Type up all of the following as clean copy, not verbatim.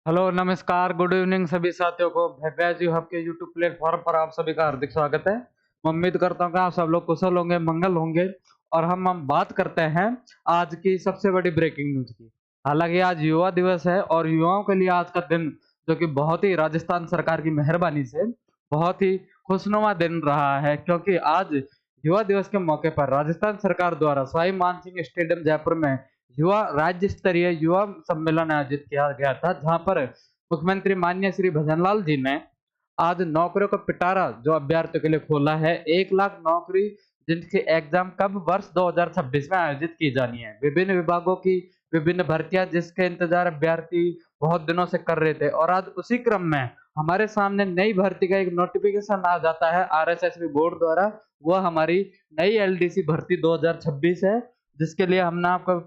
Hello, नमस्कार, good evening सभी साथियों को। भव्या जी आपके यूट्यूब प्लेटफॉर्म पर आप सभी का हार्दिक स्वागत है। मैं उम्मीद करता हूँ कि आप सब लोग कुशल होंगे, मंगल होंगे। और हम बात करते हैं आज की सबसे बड़ी ब्रेकिंग न्यूज़ की। हालाँकि आज युवा दिवस है और युवाओं के लिए आज का दिन जो कि बहुत ही राजस्थान सरकार की मेहरबानी से बहुत ही खुशनुमा दिन रहा है, क्योंकि आज युवा दिवस के मौके पर राजस्थान सरकार द्वारा सवाई मानसिंह स्टेडियम जयपुर में युवा राज्य स्तरीय युवा सम्मेलन आयोजित किया गया था, जहां पर मुख्यमंत्री माननीय श्री भजनलाल जी ने आज नौकरियों का पिटारा जो अभ्यर्थियों के लिए खोला है। 1 लाख नौकरी जिनकी एग्जाम कब वर्ष 2026 में आयोजित की जानी है। विभिन्न विभागों की विभिन्न भर्तियां जिसके इंतजार अभ्यर्थी बहुत दिनों से कर रहे थे, और आज उसी क्रम में हमारे सामने नई भर्ती का एक नोटिफिकेशन आ जाता है आरएसएसबी बोर्ड द्वारा। वह हमारी नई एलडीसी भर्ती 2026 है, जिसके लिए हमने आपको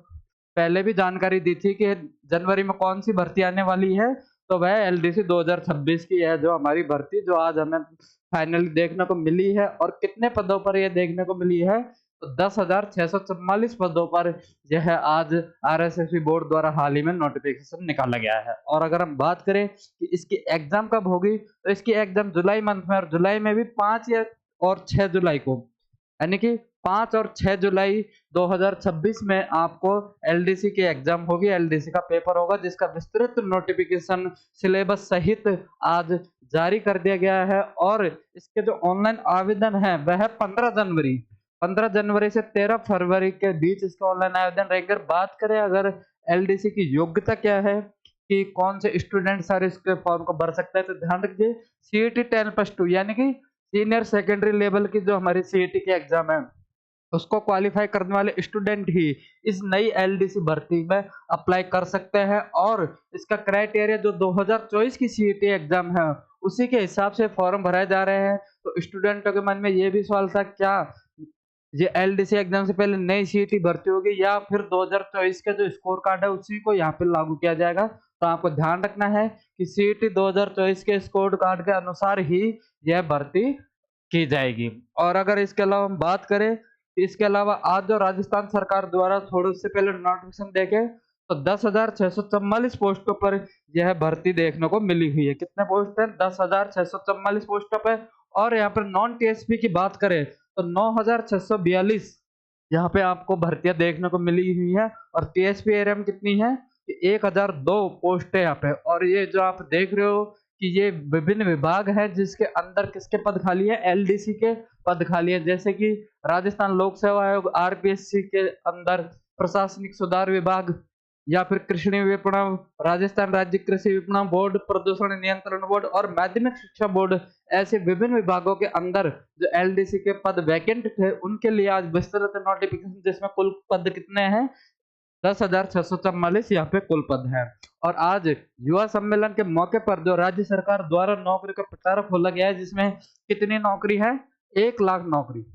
पहले भी जानकारी दी थी कि जनवरी में कौन-सी भर्ती आने वाली है। तो वह एलडीसी 2026 की है, जो हमारी भर्ती जो आज हमें फाइनली देखने को मिली है। और कितने पदों पर ये देखने को मिली है, तो 10,644 पदों पर यह आज आरएसएसबी बोर्ड द्वारा हाल ही में नोटिफिकेशन निकाला गया है। और अगर हम बात करें कि इसकी एग्ज़ाम कब होगी, तो इसकी एग्ज़ाम जुलाई मंथ में, और जुलाई में भी 5 या और 6 जुलाई को, यानी कि 5 और 6 जुलाई 2026 में आपको एलडीसी की एग्जाम होगी, एलडीसी का पेपर होगा, जिसका विस्तृत नोटिफिकेशन सिलेबस सहित आज जारी कर दिया गया है। और इसके जो ऑनलाइन आवेदन है वह 15 जनवरी से 13 फरवरी के बीच इसका ऑनलाइन आवेदन रहेगा। बात करें अगर एलडीसी की योग्यता क्या है कि कौन से स्टूडेंट सारे इसके फॉर्म को भर सकते हैं, तो ध्यान रखिए सीईटी 10+2 यानी कि सीनियर सेकेंडरी लेवल की जो हमारी सीईटी की एग्जाम है, उसको क्वालीफाई करने वाले स्टूडेंट ही इस नई एलडीसी भर्ती में अप्लाई कर सकते हैं। और इसका क्राइटेरिया जो 2024 की सीईटी एग्जाम है, उसी के हिसाब से फॉर्म भराए जा रहे हैं। तो स्टूडेंटों के मन में ये भी सवाल था, क्या ये एलडीसी एग्जाम से पहले नई सीईटी भर्ती होगी या फिर 2024 का जो स्कोर कार्ड है उसी को यहाँ पे लागू किया जाएगा। तो आपको ध्यान रखना है कि सीईटी 2024 के स्कोर कार्ड के अनुसार ही यह भर्ती की जाएगी। और अगर इसके अलावा हम बात करें, इसके अलावा आज जो राजस्थान सरकार द्वारा थोड़े से पहले नोटिफिकेशन देखे, तो 10,644 पोस्टों पर यह भर्ती देखने को मिली हुई है। कितने पोस्ट हैं? 10,644 पोस्टों पे। और यहाँ पर नॉन टीएसपी की बात करें तो 9,642 यहाँ पे आपको भर्तियां देखने को मिली हुई है। और टीएसपी एरिया में कितनी है कि 1,002 पोस्ट है यहाँ पे। और ये जो आप देख रहे हो कि ये विभिन्न विभाग हैं जिसके अंदर किसके पद खाली है, एलडीसी के पद खाली है। जैसे कि राजस्थान लोक सेवा आयोग आरपीएससी के अंदर प्रशासनिक सुधार विभाग, या फिर कृषि विपणन, राजस्थान राज्य कृषि विपणन बोर्ड, प्रदूषण नियंत्रण बोर्ड और माध्यमिक शिक्षा बोर्ड, ऐसे विभिन्न विभागों के अंदर जो एलडीसी के पद वैकेंट थे उनके लिए आज विस्तृत नोटिफिकेशन, जिसमें कुल पद कितने हैं, 10,644 यहाँ पे कुल पद है। और आज युवा सम्मेलन के मौके पर जो राज्य सरकार द्वारा नौकरी का प्रचार खोला गया है, जिसमें कितनी नौकरी है, 1 लाख नौकरी।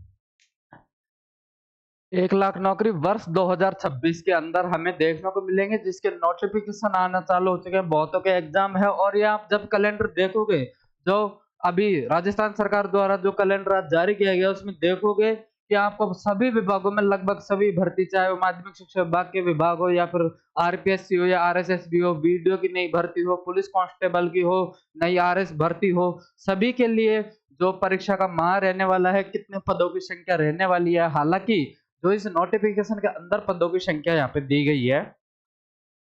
1 लाख नौकरी वर्ष 2026 के अंदर हमें देखने को मिलेंगे, जिसके नोटिफिकेशन आना चालू हो चुके हैं। बहुतों के एग्जाम है। और ये आप जब कैलेंडर देखोगे, जो अभी राजस्थान सरकार द्वारा जो कैलेंडर आज जारी किया गया, उसमें देखोगे कि आपको सभी विभागों में लगभग सभी भर्ती, चाहे वो माध्यमिक शिक्षा विभाग के विभाग हो, या फिर आरपीएससी हो, या आरएसएसबी हो, बीडीओ की नई भर्ती हो, पुलिस कांस्टेबल की हो, नई आरएस भर्ती हो, सभी के लिए जो परीक्षा का माह रहने वाला है, कितने पदों की संख्या रहने वाली है। हालांकि जो इस नोटिफिकेशन के अंदर पदों की संख्या यहाँ पे दी गई है,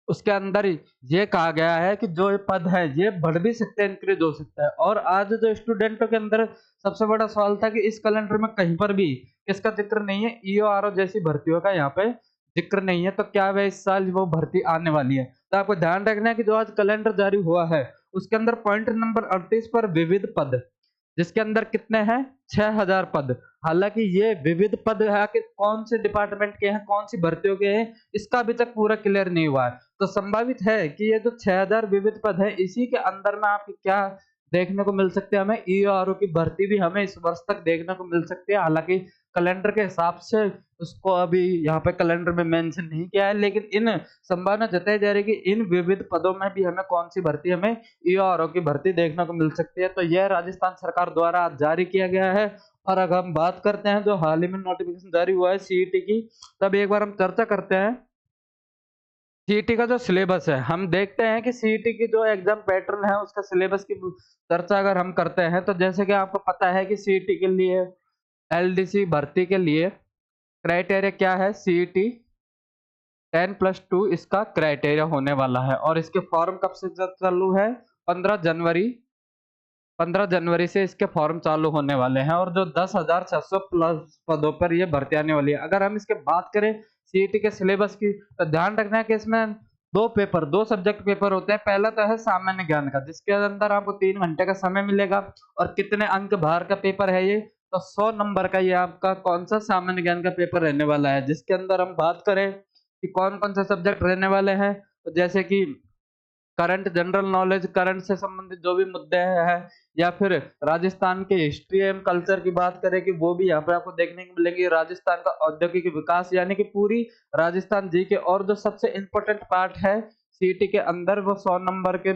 उसके अंदर ये कहा गया है कि जो ये पद है ये बढ़ भी सकते हैं, इंक्रीज हो सकता है। और आज जो स्टूडेंटों के अंदर सबसे बड़ा सवाल था कि इस कैलेंडर में कहीं पर भी इसका जिक्र नहीं है, ईओ आरओ जैसी भर्तियों का यहाँ पे जिक्र नहीं है। तो क्या वह इस साल वो भर्ती आने वाली है? तो आपको ध्यान रखना है कि जो आज कैलेंडर जारी हुआ है, उसके अंदर पॉइंट नंबर 38 पर विविध पद, जिसके अंदर कितने हैं, 6,000 पद। हालांकि ये विविध पद है कि कौन से डिपार्टमेंट के हैं, कौन सी भर्तियों के हैं, इसका अभी तक पूरा क्लियर नहीं हुआ है। तो संभावित है कि ये जो 6,000 विविध पद है, इसी के अंदर में आपको क्या देखने को मिल सकते हैं, हमें ईओआरओ की भर्ती भी हमें इस वर्ष तक देखने को मिल सकती है। हालांकि कैलेंडर के हिसाब से उसको अभी यहाँ पे कैलेंडर में मेंशन नहीं किया है, लेकिन इन संभावना जताई जा रही है कि इन विविध पदों में भी हमें कौन सी भर्ती, हमें ईओआरओ की भर्ती देखने को मिल सकती है। तो यह राजस्थान सरकार द्वारा आज जारी किया गया है। और अगर हम बात करते हैं जो हाल ही में नोटिफिकेशन जारी हुआ है सीईटी की, तब एक बार हम चर्चा करते हैं सीईटी का जो सिलेबस है, हम देखते हैं कि सीईटी की जो एग्ज़ाम पैटर्न है, उसका सिलेबस की चर्चा अगर हम करते हैं, तो जैसे कि आपको पता है कि सीईटी के लिए एलडीसी भर्ती के लिए क्राइटेरिया क्या है? सीईटी 10+2 इसका क्राइटेरिया होने वाला है और इसके फॉर्म कब से चालू है? 15 जनवरी 15 जनवरी से इसके फॉर्म चालू होने वाले हैं और जो 10,600 प्लस पदों पर ये भर्ती आने वाली है। अगर हम इसके बात करें सीईटी के सिलेबस की, तो ध्यान रखना है कि इसमें 2 सब्जेक्ट पेपर होते हैं। पहला तो है सामान्य ज्ञान का, जिसके अंदर आपको 3 घंटे का समय मिलेगा और कितने अंक भार का पेपर है ये? तो 100 नंबर का ये आपका कौन-सा सामान्य ज्ञान का पेपर रहने वाला है, जिसके अंदर हम बात करें कि कौन-कौन से सब्जेक्ट रहने वाले हैं, तो जैसे कि करंट जनरल नॉलेज, करंट से संबंधित जो भी मुद्दे हैं या फिर राजस्थान के हिस्ट्री एवं कल्चर की बात करें कि वो भी यहाँ पे आपको देखने को मिलेंगी। राजस्थान का औद्योगिक विकास यानी कि पूरी राजस्थान जीके और जो सबसे इम्पोर्टेंट पार्ट है सीईटी के अंदर वो 100 नंबर के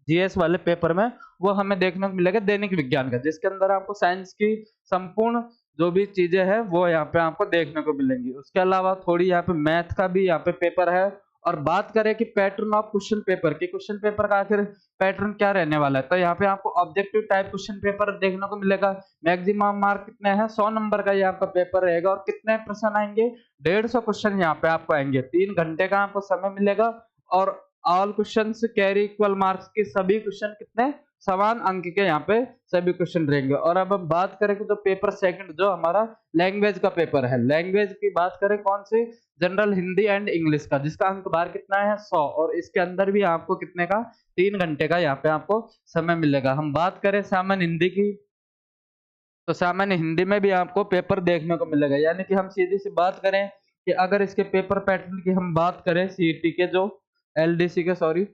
जीएस वाले पेपर में वो हमें देखने को मिलेगा दैनिक विज्ञान का, जिसके अंदर आपको साइंस की संपूर्ण जो भी चीजें हैं वो यहाँ पे आपको देखने को मिलेंगी। उसके अलावा थोड़ी यहाँ पे मैथ का भी यहाँ पे पेपर है। और बात करें कि पैटर्न ऑफ क्वेश्चन पेपर की, क्वेश्चन पेपर का आखिर पैटर्न क्या रहने वाला है, तो यहाँ पे आपको ऑब्जेक्टिव टाइप क्वेश्चन पेपर देखने को मिलेगा। मैक्सिमम मार्क कितने हैं? 100 नंबर का ये आपका पेपर रहेगा और कितने प्रश्न आएंगे? 150 क्वेश्चन यहाँ पे आपको आएंगे। 3 घंटे का आपको समय मिलेगा और all questions carry equal marks के सभी क्वेश्चन कितने समान अंक के यहाँ पे सभी क्वेश्चन रहेंगे। और अब हम बात करें कि जो पेपर सेकंड जो हमारा लैंग्वेज का पेपर है, लैंग्वेज की बात करें कौन सी? जनरल हिंदी एंड इंग्लिश का, जिसका अंक भार कितना है? 100 और इसके अंदर भी आपको कितने का? 3 घंटे का यहाँ पे आपको समय मिलेगा। हम बात करें सामान्य हिंदी की, तो सामान्य हिंदी में भी आपको पेपर देखने को मिलेगा। यानी कि हम सीधी सी बात करें कि अगर इसके पेपर पैटर्न की हम बात करें सीईटी के जो एलडीसी के सॉरी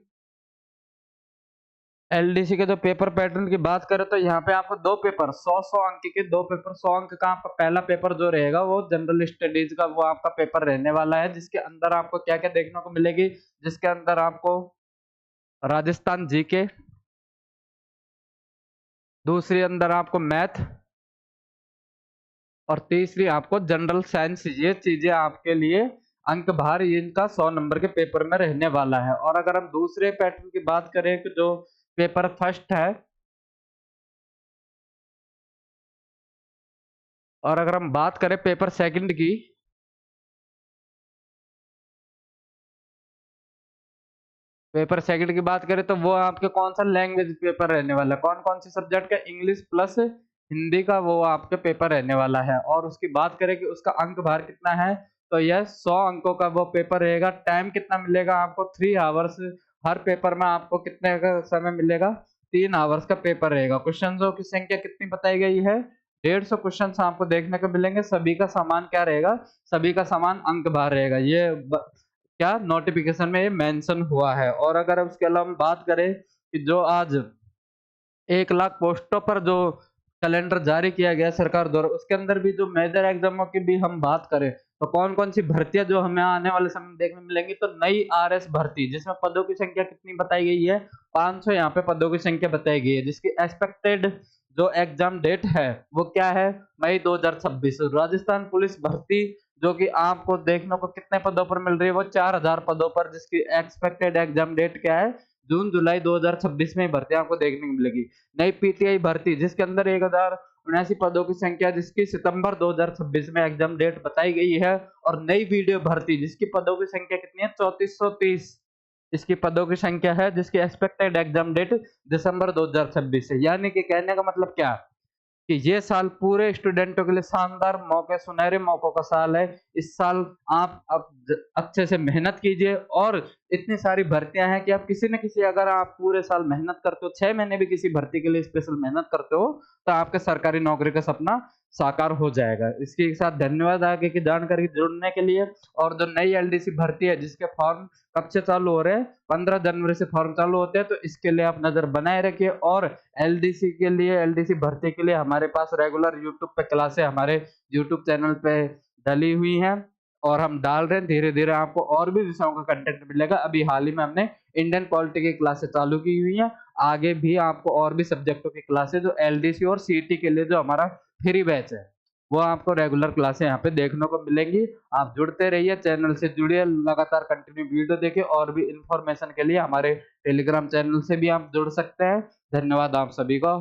एलडीसी के जो पेपर पैटर्न की बात करें, तो यहाँ पे आपको 2 पेपर 100-100 अंक के 2 पेपर 100 अंक का आपका पहला पेपर जो रहेगा वो जनरल स्टडीज का वो आपका पेपर रहने वाला है, जिसके अंदर आपको क्या-क्या देखने को मिलेगी, जिसके अंदर आपको राजस्थान जीके, दूसरी अंदर आपको मैथ और तीसरी आपको जनरल साइंस। ये चीजें आपके लिए अंक भार इनका 100 नंबर के पेपर में रहने वाला है। और अगर हम दूसरे पैटर्न की बात करें कि जो पेपर फर्स्ट है और अगर हम बात करें पेपर सेकंड की, पेपर सेकंड की बात करें तो वो आपके कौन सा लैंग्वेज पेपर रहने वाला है, कौन कौन सी सब्जेक्ट का? इंग्लिश प्लस हिंदी का वो आपके पेपर रहने वाला है। और उसकी बात करें कि उसका अंक भार कितना है, तो यह 100 अंकों का वो पेपर रहेगा। टाइम कितना मिलेगा आपको? 3 आवर्स। हर पेपर में आपको कितने का समय मिलेगा? 3 आवर्स का पेपर रहेगा। क्वेश्चंसों की संख्या कितनी बताई गई है? 150 क्वेश्चन आपको देखने को मिलेंगे। सभी का समान क्या रहेगा? सभी का समान अंक भार रहेगा। ये क्या नोटिफिकेशन में ये मेंशन हुआ है। और अगर उसके अलावा हम बात करें कि जो आज 1 लाख पोस्टों पर जो कैलेंडर जारी किया गया सरकार द्वारा, उसके अंदर भी जो मेजर एग्जामों की भी हम बात करें तो कौन कौन सी भर्तियां जो हमें आने वाले समय में देखने मिलेंगी, तो नई आरएस भर्ती जिसमें पदों की संख्या कितनी बताई गई है? 500 यहाँ पे पदों की संख्या बताई गई है, जिसकी एक्सपेक्टेड जो एग्जाम डेट है वो क्या है? मई 2026। राजस्थान पुलिस भर्ती जो कि आपको देखने को कितने पदों पर मिल रही है? वो 4000 पदों पर, जिसकी एक्सपेक्टेड एग्जाम डेट क्या है? जून जुलाई 2026 में भर्ती आपको देखने को मिलेगी। नई पीटीआई भर्ती जिसके अंदर 1079 पदों की संख्या, जिसकी सितंबर 2026 में एग्जाम डेट बताई गई है। और नई वीडियो भर्ती जिसकी पदों की संख्या कितनी है? 3430 इसकी पदों की संख्या है, जिसकी एक्सपेक्टेड एग्जाम डेट दिसंबर 2026 है। यानी कि कहने का मतलब क्या कि ये साल पूरे स्टूडेंटों के लिए शानदार मौके, सुनहरे मौकों का साल है। इस साल आप अब अच्छे से मेहनत कीजिए और इतनी सारी भर्तियां हैं कि आप किसी न किसी, अगर आप पूरे साल मेहनत करते हो, 6 महीने भी किसी भर्ती के लिए स्पेशल मेहनत करते हो, तो आपके सरकारी नौकरी का सपना साकार हो जाएगा। इसके साथ धन्यवाद आगे की जानकारी जुड़ने के लिए। और जो नई एलडीसी भर्ती है जिसके फॉर्म कब से चालू हो रहे हैं? 15 जनवरी से फॉर्म चालू होते हैं, तो इसके लिए आप नजर बनाए रखिए। और एलडीसी के लिए, एलडीसी भर्ती के लिए हमारे पास रेगुलर यूट्यूब पे क्लासें हमारे यूट्यूब चैनल पे डली हुई हैं और हम डाल रहे हैं। धीरे धीरे आपको और भी विषयों का कंटेंट मिलेगा। अभी हाल ही में हमने इंडियन पॉलिटी की क्लासें चालू की हुई हैं। आगे भी आपको और भी सब्जेक्टों की क्लासें जो एलडीसी और सीईटी के लिए जो हमारा फ्री बैच है वो आपको रेगुलर क्लासें यहाँ पे देखने को मिलेंगी। आप जुड़ते रहिए, चैनल से जुड़िए, लगातार कंटिन्यू वीडियो देखिए और भी इन्फॉर्मेशन के लिए हमारे टेलीग्राम चैनल से भी आप जुड़ सकते हैं। धन्यवाद आप सभी का।